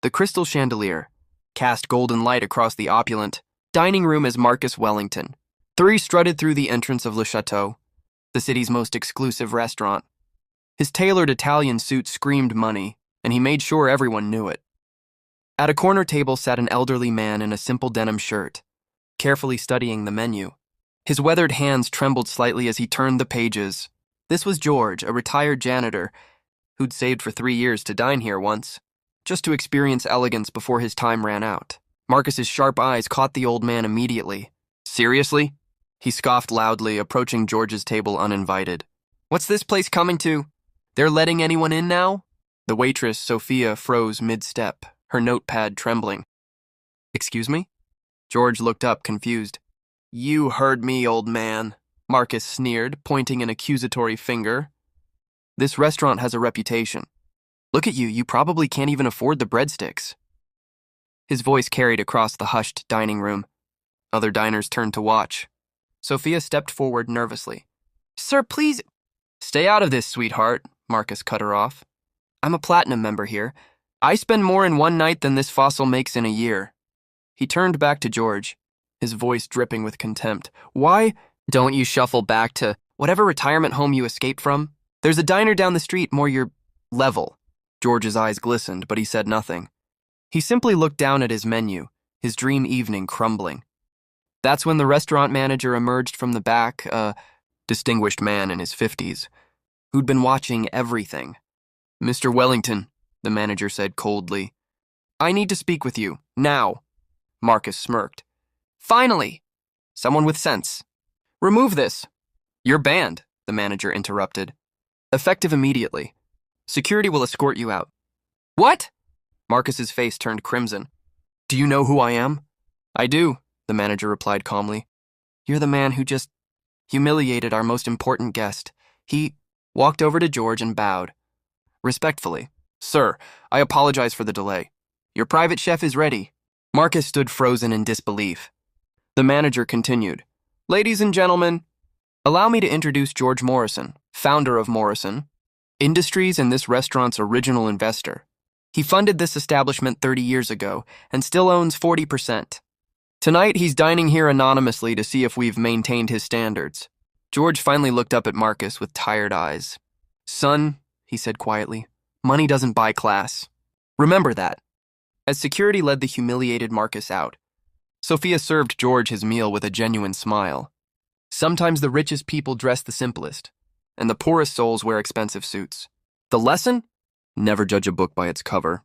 The crystal chandelier cast golden light across the opulent dining room as Marcus Wellington. Three strutted through the entrance of Le Chateau, the city's most exclusive restaurant. His tailored Italian suit screamed money, and he made sure everyone knew it. At a corner table sat an elderly man in a simple denim shirt, carefully studying the menu. His weathered hands trembled slightly as he turned the pages. This was George, a retired janitor, who'd saved for 3 years to dine here once, just to experience elegance before his time ran out. Marcus's sharp eyes caught the old man immediately. Seriously? He scoffed loudly, approaching George's table uninvited. What's this place coming to? They're letting anyone in now? The waitress, Sophia, froze mid-step, her notepad trembling. Excuse me? George looked up, confused. You heard me, old man, Marcus sneered, pointing an accusatory finger. This restaurant has a reputation. Look at you probably can't even afford the breadsticks. His voice carried across the hushed dining room. Other diners turned to watch. Sophia stepped forward nervously. Sir, please. Stay out of this, sweetheart, Marcus cut her off. I'm a platinum member here. I spend more in one night than this fossil makes in a year. He turned back to George, his voice dripping with contempt. Why don't you shuffle back to whatever retirement home you escaped from? There's a diner down the street more your level. George's eyes glistened, but he said nothing. He simply looked down at his menu, his dream evening crumbling. That's when the restaurant manager emerged from the back, a distinguished man in his 50s, who'd been watching everything. Mr. Wellington, the manager said coldly. I need to speak with you, now. Marcus smirked. Finally! Someone with sense. Remove this. You're banned, the manager interrupted. Effective immediately. Security will escort you out. What? Marcus's face turned crimson. Do you know who I am? I do, the manager replied calmly. You're the man who just humiliated our most important guest. He walked over to George and bowed. Respectfully, Sir, I apologize for the delay. Your private chef is ready. Marcus stood frozen in disbelief. The manager continued. Ladies and gentlemen, allow me to introduce George Morrison, founder of Morrison Industries and this restaurant's original investor. He funded this establishment 30 years ago and still owns 40%. Tonight, he's dining here anonymously to see if we've maintained his standards. George finally looked up at Marcus with tired eyes. Son, he said quietly, money doesn't buy class. Remember that. As security led the humiliated Marcus out, Sophia served George his meal with a genuine smile. Sometimes the richest people dress the simplest, and the poorest souls wear expensive suits. The lesson? Never judge a book by its cover.